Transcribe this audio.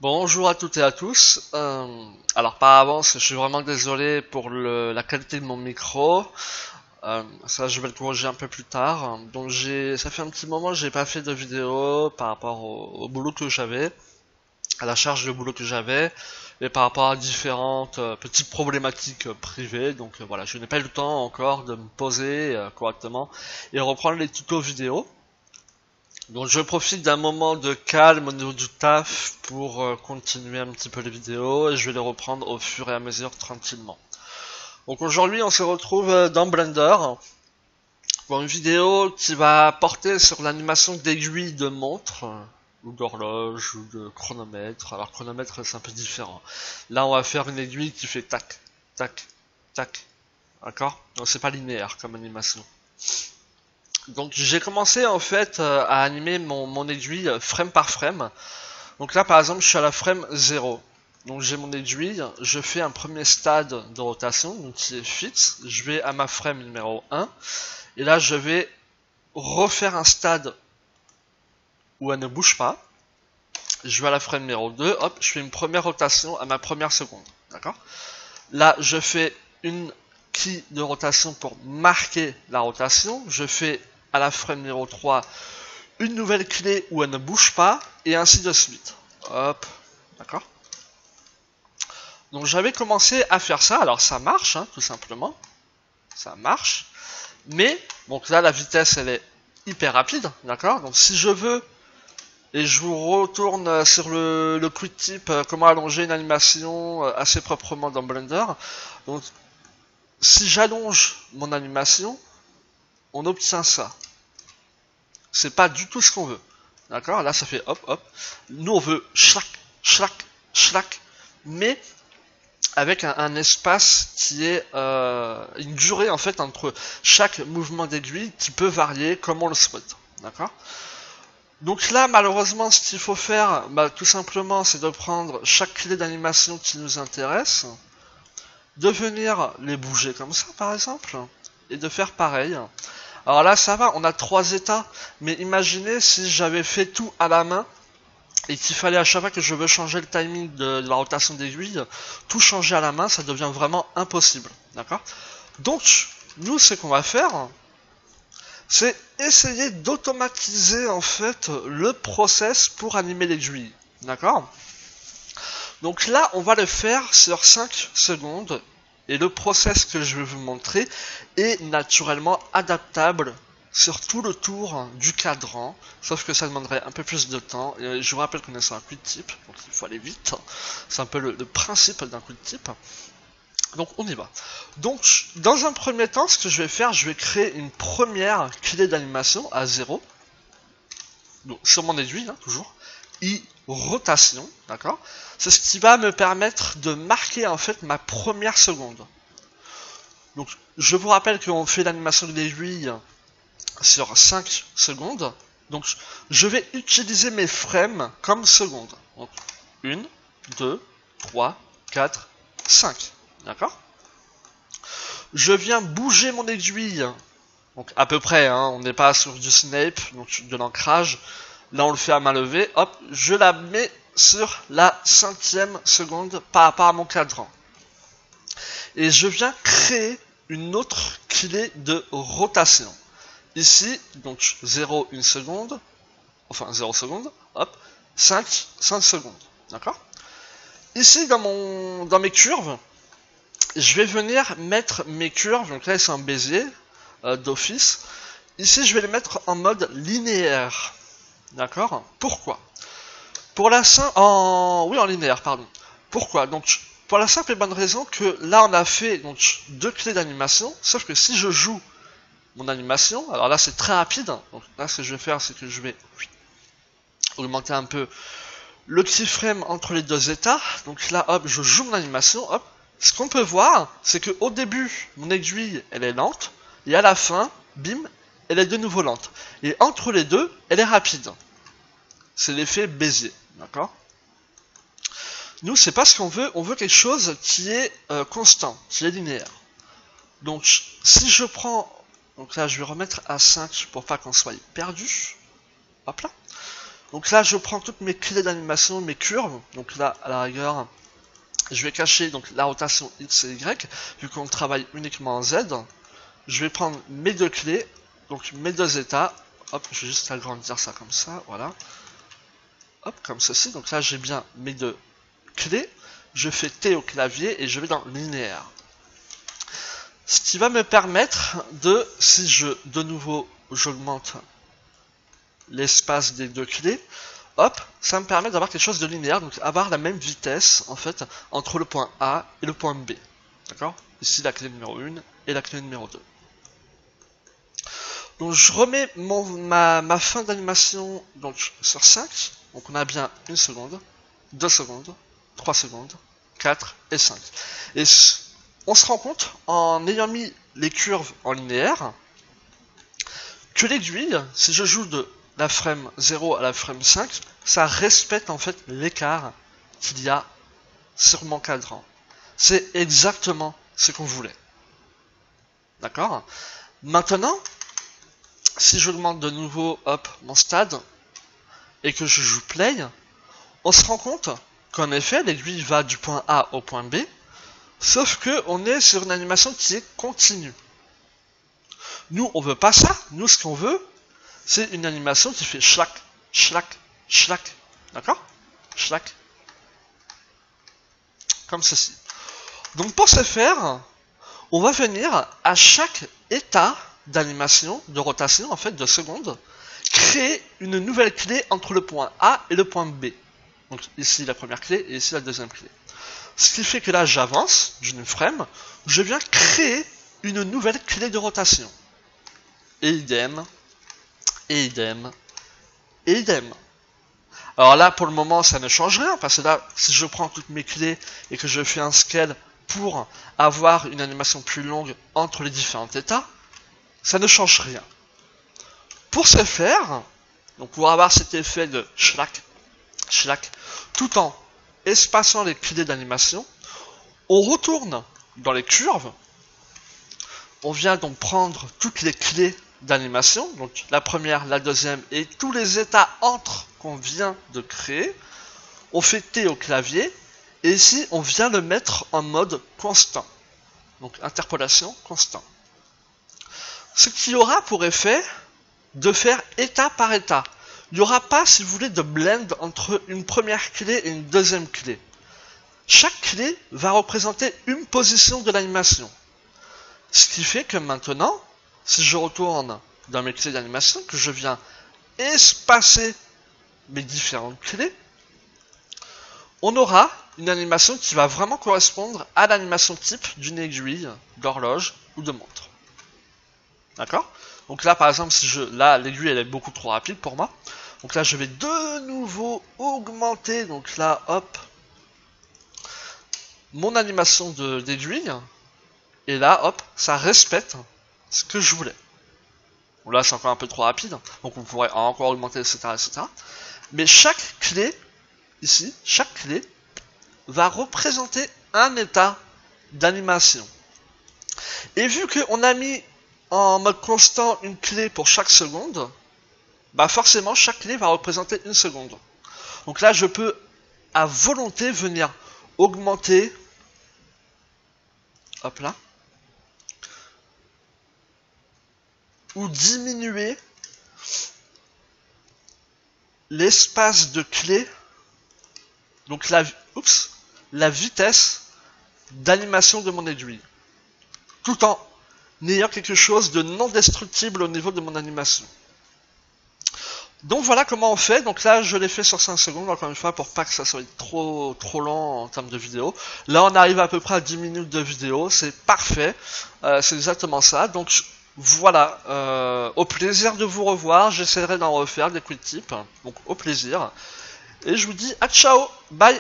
Bonjour à toutes et à tous. Alors par avance, je suis vraiment désolé pour la qualité de mon micro. Ça, je vais le corriger un peu plus tard. Donc ça fait un petit moment que j'ai pas fait de vidéo par rapport au boulot que j'avais, à la charge de boulot que j'avais, et par rapport à différentes petites problématiques privées. Donc voilà, je n'ai pas eu le temps encore de me poser correctement et reprendre les tutos vidéo. Donc je profite d'un moment de calme au niveau du taf pour continuer un petit peu les vidéos et je vais les reprendre au fur et à mesure tranquillement. Donc aujourd'hui on se retrouve dans Blender pour une vidéo qui va porter sur l'animation d'aiguilles de montre ou d'horloge ou de chronomètre. Alors chronomètre c'est un peu différent. Là on va faire une aiguille qui fait tac, tac, tac. D'accord? Donc c'est pas linéaire comme animation. Donc j'ai commencé en fait à animer mon aiguille frame par frame. Donc là par exemple je suis à la frame 0. Donc j'ai mon aiguille, je fais un premier stade de rotation, donc qui est fixe. Je vais à ma frame numéro 1. Et là je vais refaire un stade où elle ne bouge pas. Je vais à la frame numéro 2, hop, je fais une première rotation à ma première seconde. D'accord? Là je fais une key de rotation pour marquer la rotation. Je fais à la frame numéro 3 une nouvelle clé où elle ne bouge pas, et ainsi de suite. Hop, d'accord. Donc j'avais commencé à faire ça, alors ça marche, hein, tout simplement. Ça marche. Mais, donc là la vitesse elle est hyper rapide, d'accord. Donc si je veux, et je vous retourne sur le quick tip, comment allonger une animation assez proprement dans Blender. Donc si j'allonge mon animation, on obtient ça. C'est pas du tout ce qu'on veut. D'accord? Là, ça fait hop, hop. Nous, on veut schlac, schlac, schlac. Mais avec un espace qui est une durée en fait entre chaque mouvement d'aiguille qui peut varier comme on le souhaite. D'accord? Donc là, malheureusement, ce qu'il faut faire, tout simplement, c'est de prendre chaque clé d'animation qui nous intéresse, de venir les bouger comme ça, par exemple, et de faire pareil. Alors là, ça va, on a 3 états, mais imaginez si j'avais fait tout à la main et qu'il fallait à chaque fois que je veux changer le timing de la rotation d'aiguille, tout changer à la main, ça devient vraiment impossible. D'accord? Donc, nous, ce qu'on va faire, c'est essayer d'automatiser en fait le process pour animer l'aiguille. D'accord? Donc là, on va le faire sur 5 secondes. Et le process que je vais vous montrer est naturellement adaptable sur tout le tour du cadran, sauf que ça demanderait un peu plus de temps. Et je vous rappelle qu'on est sur un quick tip, donc il faut aller vite. C'est un peu le principe d'un quick tip. Donc on y va. Donc dans un premier temps, ce que je vais faire, je vais créer une première clé d'animation à 0. Donc sur mon aiguille, hein, toujours. Rotation, d'accord? C'est ce qui va me permettre de marquer en fait ma première seconde. Donc je vous rappelle qu'on fait l'animation de l'aiguille sur 5 secondes. Donc je vais utiliser mes frames comme secondes. Donc 1, 2, 3, 4, 5. D'accord? Je viens bouger mon aiguille. Donc à peu près, hein, on n'est pas sur du Snape, donc de l'ancrage. Là on le fait à main levée, hop, je la mets sur la 5e seconde par rapport à mon cadran. Et je viens créer une autre clé de rotation. Ici, donc 0, 1 seconde, enfin 0 seconde, hop, 5 secondes, d'accord? Ici dans mes curves, je vais venir mettre mes curves, donc là c'est un Bézier d'office. Ici je vais les mettre en mode linéaire. D'accord? Pourquoi? Pour la simple... Oui, en linéaire, pardon. Pourquoi? Donc, pour la simple et bonne raison que là, on a fait donc 2 clés d'animation, sauf que si je joue mon animation, alors là, c'est très rapide. Donc là, ce que je vais faire, c'est que je vais augmenter un peu le keyframe entre les deux états. Donc là, hop, je joue mon animation, hop. Ce qu'on peut voir, c'est que au début, mon aiguille, elle est lente, et à la fin, bim, elle est de nouveau lente. Et entre les deux, elle est rapide. C'est l'effet Bézier, d'accord? Nous, c'est pas ce qu'on veut, on veut quelque chose qui est constant, qui est linéaire. Donc, si je prends, donc là, je vais remettre à 5 pour pas qu'on soit perdu. Hop là. Donc là, je prends toutes mes clés d'animation, mes curves. Donc là, à la rigueur, je vais cacher donc la rotation X et Y, vu qu'on travaille uniquement en Z. Je vais prendre mes deux clés, donc mes deux états. Hop, je vais juste agrandir ça comme ça, voilà. Hop, comme ceci. Donc là, j'ai bien mes deux clés. Je fais T au clavier et je vais dans linéaire. Ce qui va me permettre de, si je, de nouveau, j'augmente l'espace des deux clés, hop, ça me permet d'avoir quelque chose de linéaire, donc avoir la même vitesse, en fait, entre le point A et le point B. D'accord? Ici, la clé numéro 1 et la clé numéro 2. Donc, je remets ma fin d'animation donc sur 5. Donc, on a bien 1 seconde, 2 secondes, 3 secondes, 4 et 5. Et on se rend compte, en ayant mis les curves en linéaire, que l'aiguille, si je joue de la frame 0 à la frame 5, ça respecte en fait l'écart qu'il y a sur mon cadran. C'est exactement ce qu'on voulait. D'accord? Maintenant, si j'augmente de nouveau hop, mon stade et que je joue play, on se rend compte qu'en effet, l'aiguille va du point A au point B, sauf que on est sur une animation qui est continue. Nous, on veut pas ça. Nous, ce qu'on veut, c'est une animation qui fait schlack, schlack, schlack. D'accord? Schlack. Comme ceci. Donc, pour ce faire, on va venir à chaque état d'animation, de rotation, en fait, de seconde, créer une nouvelle clé entre le point A et le point B. Donc, ici, la première clé et ici, la deuxième clé. Ce qui fait que là, j'avance d'une frame, je viens créer une nouvelle clé de rotation. Et idem, et idem, et idem. Alors là, pour le moment, ça ne change rien, parce que là, si je prends toutes mes clés et que je fais un scale pour avoir une animation plus longue entre les différents états, ça ne change rien. Pour ce faire, donc pour avoir cet effet de schlack, schlack, tout en espaçant les clés d'animation, on retourne dans les curves, on vient donc prendre toutes les clés d'animation, donc la première, la deuxième et tous les états entre qu'on vient de créer, on fait T au clavier et ici on vient le mettre en mode constant, donc interpolation constant. Ce qui aura pour effet de faire état par état. Il n'y aura pas, si vous voulez, de blend entre une première clé et une deuxième clé. Chaque clé va représenter une position de l'animation. Ce qui fait que maintenant, si je retourne dans mes clés d'animation, que je viens espacer mes différentes clés, on aura une animation qui va vraiment correspondre à l'animation type d'une aiguille, d'horloge ou de montre. D'accord? Donc là, par exemple, si là, l'aiguille, elle est beaucoup trop rapide pour moi. Donc là, je vais de nouveau augmenter, donc là, hop, mon animation d'aiguille. Et là, hop, ça respecte ce que je voulais. Bon, là, c'est encore un peu trop rapide, donc on pourrait encore augmenter, etc., etc. Mais chaque clé, ici, chaque clé, va représenter un état d'animation. Et vu qu'on a mis en mode constant une clé pour chaque seconde, bah forcément, chaque clé va représenter une seconde. Donc là, je peux, à volonté, venir augmenter, hop là, ou diminuer l'espace de clé, donc la vitesse d'animation de mon aiguille, tout en ayant quelque chose de non destructible au niveau de mon animation. Donc voilà comment on fait. Donc là, je l'ai fait sur 5 secondes, encore une fois, pour pas que ça soit trop long en termes de vidéo. Là, on arrive à peu près à 10 minutes de vidéo, c'est parfait. C'est exactement ça. Donc voilà, au plaisir de vous revoir. J'essaierai d'en refaire des quick tips. Donc au plaisir. Et je vous dis à ciao, bye.